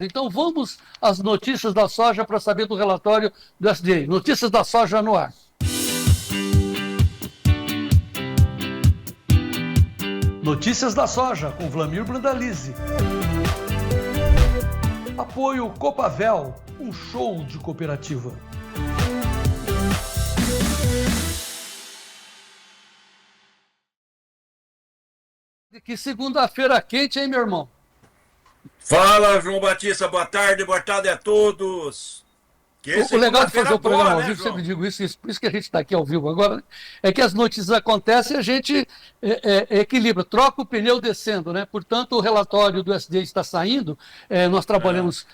Então vamos às notícias da soja para saber do relatório do USDA. Notícias da soja no ar. Notícias da soja com Vlamir Brandalize. Apoio Copavel, um show de cooperativa. Que segunda-feira quente, hein, meu irmão? Fala, João Batista, boa tarde a todos. O legal de fazer o programa ao né, vivo, João? sempre digo isso, por isso que a gente está aqui ao vivo agora, né? É que as notícias acontecem e a gente equilibra, troca o pneu descendo, né? Portanto, o relatório do USDA está saindo, nós trabalhamos,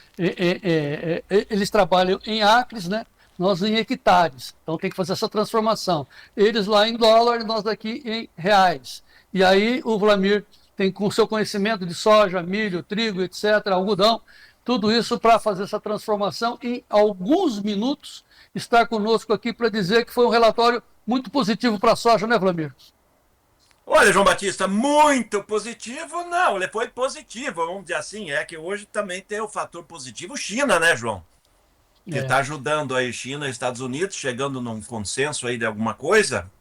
eles trabalham em acres, né? Nós em hectares, então tem que fazer essa transformação. Eles lá em dólar, nós aqui em reais. E aí o Vlamir tem, com seu conhecimento de soja, milho, trigo, etc., algodão, tudo isso para fazer essa transformação em alguns minutos, estar conosco aqui para dizer que foi um relatório muito positivo para a soja, né, Vlamir? Olha, João Batista, muito positivo, não, ele foi positivo, vamos dizer assim, é que hoje também tem o fator positivo China, né, João? Que está ajudando aí China e Estados Unidos, chegando num consenso aí de alguma coisa.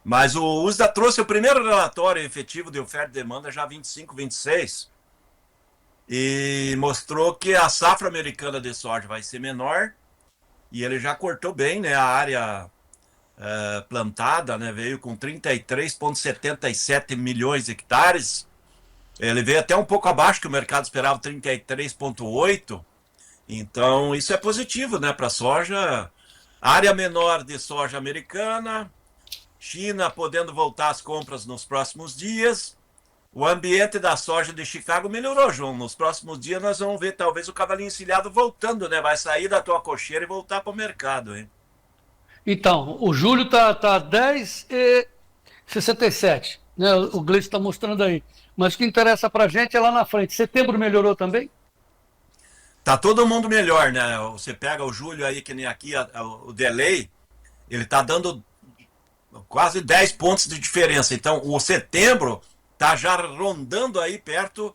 Mas o USDA trouxe o primeiro relatório efetivo de oferta e demanda já 25, 26 e mostrou que a safra americana de soja vai ser menor e ele já cortou bem, né, a área plantada, né, veio com 33,77 milhões de hectares. Ele veio até um pouco abaixo que o mercado esperava, 33,8. Então isso é positivo, né, para a soja. Área menor de soja americana, China podendo voltar às compras nos próximos dias. O ambiente da soja de Chicago melhorou, João. Nos próximos dias nós vamos ver talvez o cavalinho encilhado voltando, né? Vai sair da tua cocheira e voltar para o mercado, hein? Então, o julho está 10,67, né? O Gleice está mostrando aí. Mas o que interessa para a gente é lá na frente. Setembro melhorou também? Tá todo mundo melhor, né? Você pega o julho aí, que nem aqui, o delay, ele tá dando quase 10 pontos de diferença. Então, o setembro tá já rondando aí perto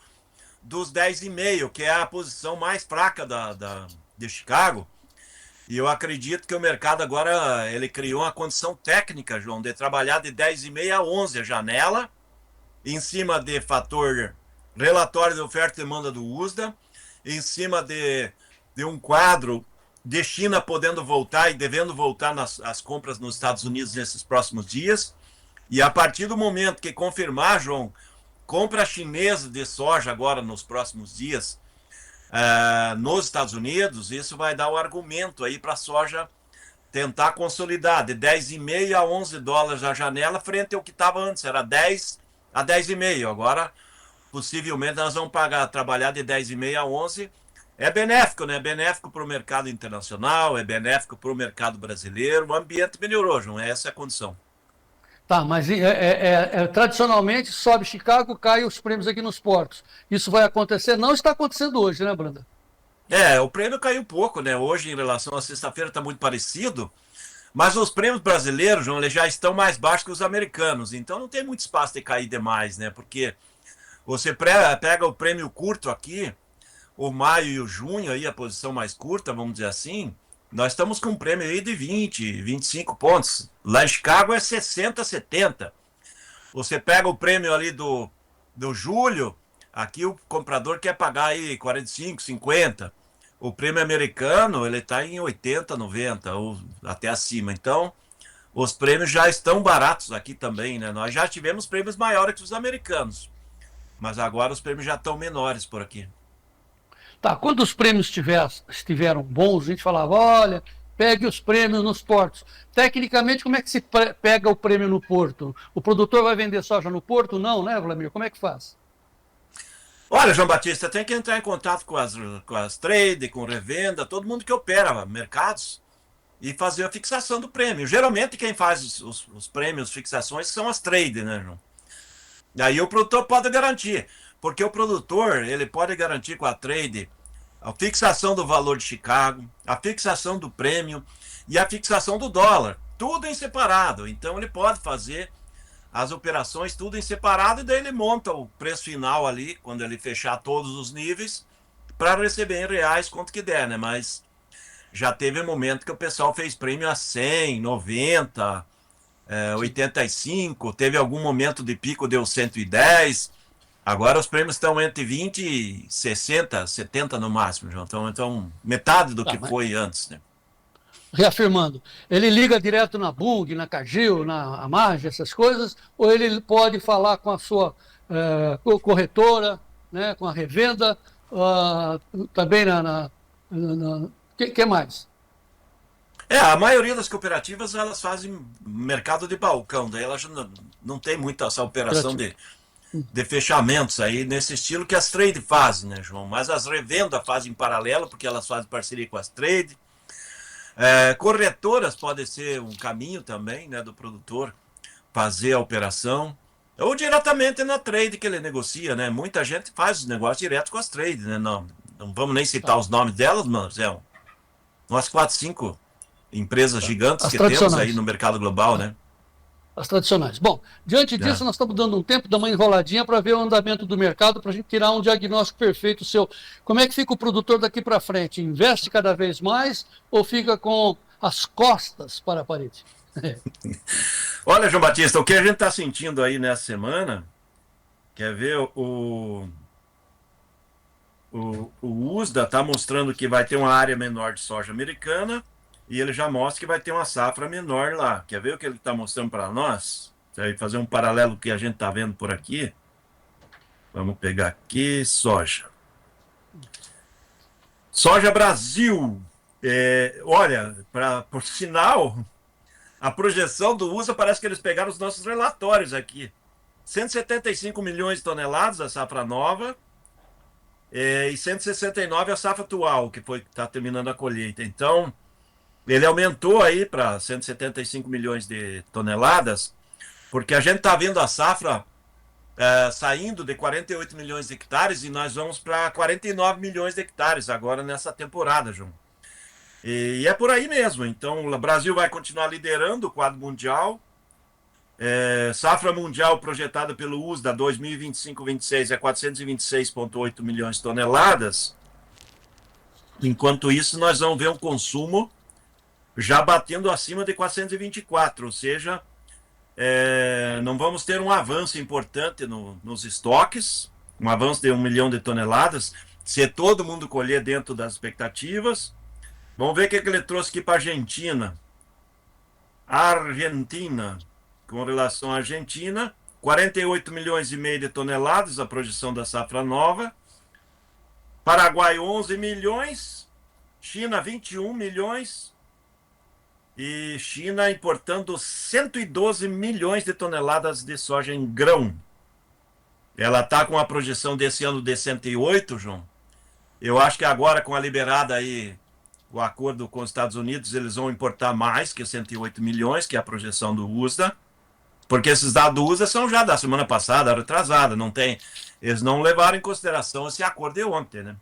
dos 10,5, que é a posição mais fraca de Chicago. E eu acredito que o mercado agora, ele criou uma condição técnica, João, de trabalhar de 10,5 a 11 a janela, em cima de fator relatório de oferta e demanda do USDA, em cima de um quadro de China podendo voltar e devendo voltar as compras nos Estados Unidos nesses próximos dias. E a partir do momento que confirmar, João, compra chinesa de soja agora nos próximos dias nos Estados Unidos, isso vai dar o argumento aí para a soja tentar consolidar de 10,5 a 11 dólares a janela frente ao que estava antes, era 10 a 10,5. Agora, possivelmente, nós vamos trabalhar de 10,5 a 11. É benéfico, né? É benéfico para o mercado internacional, é benéfico para o mercado brasileiro. O ambiente melhorou, João, essa é a condição. Tá, mas tradicionalmente sobe Chicago, cai os prêmios aqui nos portos. Isso vai acontecer? Não está acontecendo hoje, né, Branda? O prêmio caiu pouco, né? Hoje, em relação à sexta-feira, está muito parecido. Mas os prêmios brasileiros, João, eles já estão mais baixos que os americanos. Então não tem muito espaço de cair demais, né? Porque você pega o prêmio curto aqui, o maio e o junho, aí a posição mais curta, vamos dizer assim, nós estamos com um prêmio aí de 20, 25 pontos. Lá em Chicago é 60, 70. Você pega o prêmio ali do julho, aqui o comprador quer pagar aí 45, 50. O prêmio americano, ele está em 80, 90, ou até acima. Então, os prêmios já estão baratos aqui também, né? Nós já tivemos prêmios maiores que os americanos, mas agora os prêmios já estão menores por aqui. Tá, quando os prêmios estiveram bons, a gente falava, olha, pegue os prêmios nos portos. Tecnicamente, como é que se pega o prêmio no porto? O produtor vai vender soja no porto? Não, né, Vladimir? Como é que faz? Olha, João Batista, tem que entrar em contato com as trade, com revenda, todo mundo que opera mercados e fazer a fixação do prêmio. Geralmente quem faz os prêmios, fixações, são as trade, né, João? Daí o produtor pode garantir, porque o produtor, ele pode garantir com a trade a fixação do valor de Chicago, a fixação do prêmio e a fixação do dólar, tudo em separado. Então ele pode fazer as operações tudo em separado e daí ele monta o preço final ali, quando ele fechar todos os níveis, para receber em reais quanto que der, né? Mas já teve momento que o pessoal fez prêmio a 100, 90, 85, teve algum momento de pico, deu 110. Agora os prêmios estão entre 20 e 60, 70 no máximo, João. Então metade do Tá, que mas foi antes, né? reafirmando, ele liga direto na Bung, na Cargill, na Amage, essas coisas, ou ele pode falar com a sua corretora, né, com a revenda, também que mais? A maioria das cooperativas elas fazem mercado de balcão, daí elas não tem muita essa operação de fechamentos aí nesse estilo que as trade fazem, né, João? Mas as revendas fazem em paralelo, porque elas fazem parceria com as trade. Corretoras pode ser um caminho também, né, do produtor fazer a operação. Ou diretamente na trade que ele negocia, né? Muita gente faz os negócios direto com as trade, né? Não vamos nem citar os nomes delas, mas umas 4, 5 empresas gigantes As que temos aí tradicionais. no mercado global, né? As tradicionais. Bom, diante disso, nós estamos dando um tempo, dar uma enroladinha para ver o andamento do mercado, para a gente tirar um diagnóstico perfeito seu. Como é que fica o produtor daqui para frente? Investe cada vez mais ou fica com as costas para a parede? Olha, João Batista, o que a gente está sentindo aí nessa semana, quer ver, o USDA está mostrando que vai ter uma área menor de soja americana, e ele já mostra que vai ter uma safra menor lá. Quer ver o que ele está mostrando para nós? Vai fazer um paralelo com o que a gente está vendo por aqui. Vamos pegar aqui, soja. Soja Brasil. Olha, por sinal, a projeção do USA parece que eles pegaram os nossos relatórios aqui. 175 milhões de toneladas a safra nova, e 169 a safra atual, que está terminando a colheita. Então, ele aumentou aí para 175 milhões de toneladas, porque a gente está vendo a safra saindo de 48 milhões de hectares e nós vamos para 49 milhões de hectares agora nessa temporada, João. E é por aí mesmo. Então, o Brasil vai continuar liderando o quadro mundial. Safra mundial projetada pelo USDA 2025-26 é 426,8 milhões de toneladas. Enquanto isso, nós vamos ver um consumo já batendo acima de 424, ou seja, não vamos ter um avanço importante nos estoques, um avanço de 1 milhão de toneladas, se todo mundo colher dentro das expectativas. Vamos ver o que ele trouxe aqui para a Argentina. Argentina, com relação à Argentina, 48 milhões e meio de toneladas, a projeção da safra nova. Paraguai, 11 milhões. China, 21 milhões. E China importando 112 milhões de toneladas de soja em grão. Ela está com a projeção desse ano de 108, João. Eu acho que agora, com a liberada aí, o acordo com os Estados Unidos, eles vão importar mais que 108 milhões, que é a projeção do USDA, porque esses dados do USDA são já da semana passada, retrasada, eles não levaram em consideração esse acordo de ontem, né?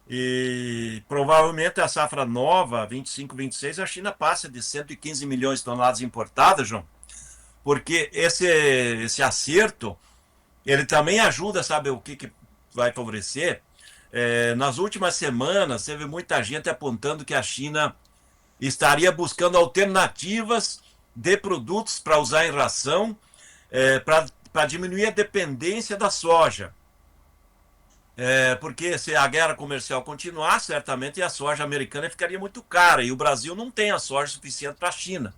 E provavelmente a safra nova, 25-26, a China passa de 115 milhões de toneladas importadas, João, porque esse acerto, ele também ajuda, sabe o que vai favorecer? Nas últimas semanas, teve muita gente apontando que a China estaria buscando alternativas de produtos para usar em ração, para diminuir a dependência da soja. Porque se a guerra comercial continuar, certamente a soja americana ficaria muito cara, e o Brasil não tem a soja suficiente para a China.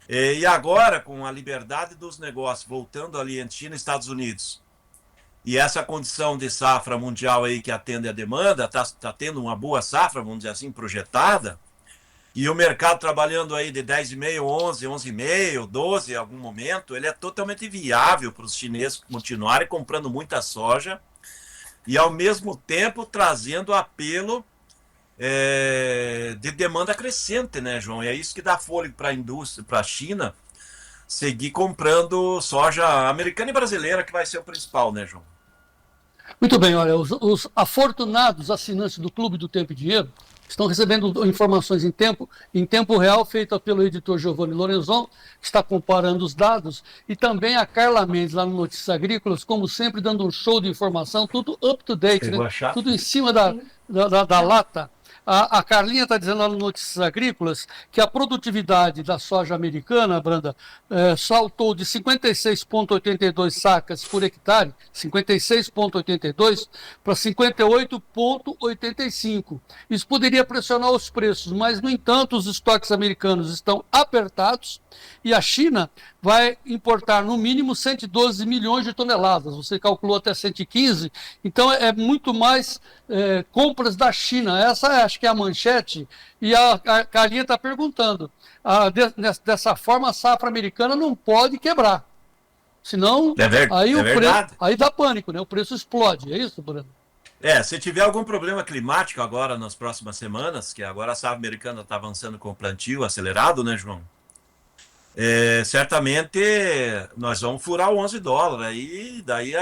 E agora, com a liberdade dos negócios voltando ali entre China e Estados Unidos, e essa condição de safra mundial aí que atende a demanda, tá tendo uma boa safra, vamos dizer assim, projetada, e o mercado trabalhando aí de 10,5, 11, 11,5, 12 em algum momento, ele é totalmente viável para os chineses continuarem comprando muita soja e, ao mesmo tempo, trazendo apelo de demanda crescente, né, João? E é isso que dá fôlego para a indústria, para a China, seguir comprando soja americana e brasileira, que vai ser o principal, né, João? Muito bem, olha, os afortunados assinantes do Clube do Tempo e Dinheiro estão recebendo informações em tempo real, feitas pelo editor Giovanni Lorenzon, que está comparando os dados, e também a Carla Mendes, lá no Notícias Agrícolas, como sempre, dando um show de informação, tudo up to date, né? Tudo em cima da lata. A Carlinha está dizendo lá no Notícias Agrícolas que a produtividade da soja americana, Branda, saltou de 56,82 sacas por hectare, 56,82, para 58,85. Isso poderia pressionar os preços, mas, no entanto, os estoques americanos estão apertados e a China vai importar, no mínimo, 112 milhões de toneladas. Você calculou até 115, então é muito mais compras da China. Essa acho que é a manchete, e a Carlinha está perguntando. Dessa forma, a safra americana não pode quebrar. Senão, aí dá pânico, né? O preço explode. É isso, Bruno? Se tiver algum problema climático agora nas próximas semanas, que agora a safra americana está avançando com o plantio acelerado, né, João? Certamente nós vamos furar o $11. Aí daí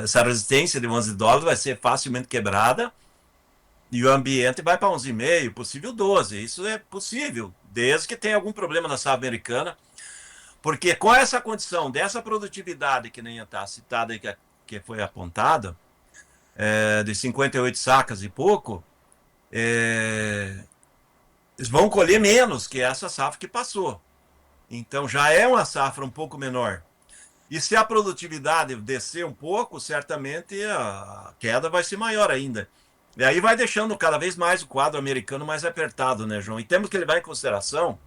essa resistência de $11 vai ser facilmente quebrada e o ambiente vai para 11,5, possível 12. Isso é possível, desde que tenha algum problema na safra americana, porque com essa condição dessa produtividade que nem está citada aí, que foi apontada, de 58 sacas e pouco, eles vão colher menos que essa safra que passou. Então já é uma safra um pouco menor. E se a produtividade descer um pouco, certamente a queda vai ser maior ainda. E aí vai deixando cada vez mais o quadro americano mais apertado, né, João? E temos que levar em consideração,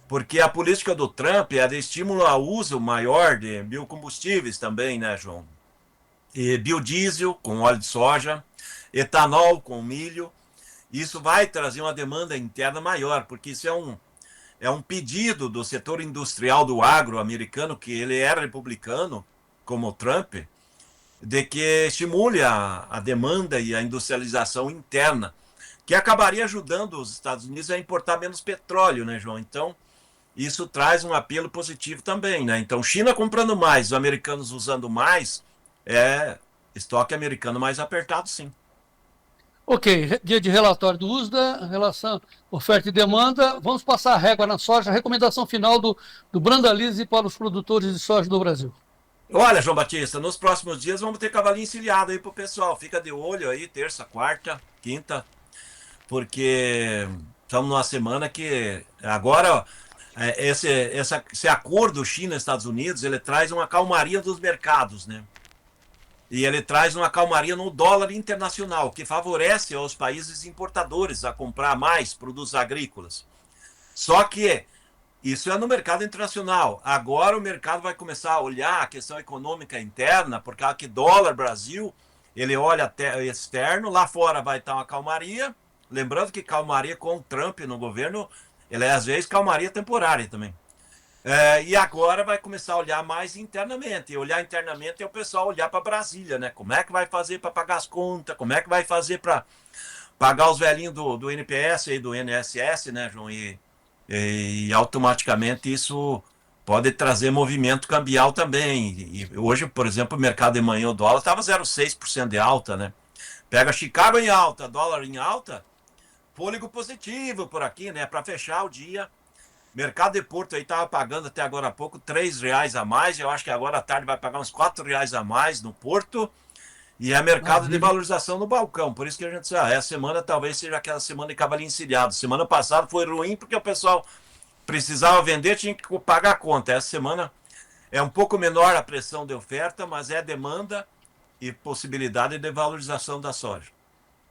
porque a política do Trump é de estímulo ao uso maior de biocombustíveis também, né, João? E biodiesel com óleo de soja, etanol com milho. Isso vai trazer uma demanda interna maior, porque isso é um pedido do setor industrial do agro americano, que ele é republicano, como o Trump, de que estimule a demanda e a industrialização interna, que acabaria ajudando os Estados Unidos a importar menos petróleo, né, João? Então, isso traz um apelo positivo também, né? Então, China comprando mais, os americanos usando mais, estoque americano mais apertado, sim. Ok, dia de relatório do USDA, relação oferta e demanda. Vamos passar a régua na soja. Recomendação final do Brandalize para os produtores de soja do Brasil. Olha, João Batista, nos próximos dias vamos ter cavalinho encilhado aí pro pessoal. Fica de olho aí, terça, quarta, quinta, porque estamos numa semana que agora esse acordo China-Estados Unidos, ele traz uma calmaria dos mercados, né? E ele traz uma calmaria no dólar internacional, que favorece aos países importadores a comprar mais produtos agrícolas. Só que isso é no mercado internacional. Agora o mercado vai começar a olhar a questão econômica interna, por causa que dólar Brasil, ele olha até externo, lá fora vai estar uma calmaria. Lembrando que calmaria com o Trump no governo, ele é às vezes calmaria temporária também. E agora vai começar a olhar mais internamente. E olhar internamente é o pessoal olhar para Brasília, né? Como é que vai fazer para pagar as contas? Como é que vai fazer para pagar os velhinhos do NPS e do INSS, né, João? E automaticamente isso pode trazer movimento cambial também. E hoje, por exemplo, o mercado de manhã, o dólar estava 0,6% de alta, né? Pega Chicago em alta, dólar em alta, fôlego positivo por aqui, né? Para fechar o dia. Mercado de Porto aí estava pagando até agora há pouco R$3 a mais. Eu acho que agora à tarde vai pagar uns R$4 a mais no Porto. E é mercado de valorização no balcão. Por isso que a gente diz, essa semana talvez seja aquela semana de cavalinho encilhado. Semana passada foi ruim porque o pessoal precisava vender, tinha que pagar a conta. Essa semana é um pouco menor a pressão de oferta, mas é demanda e possibilidade de valorização da soja.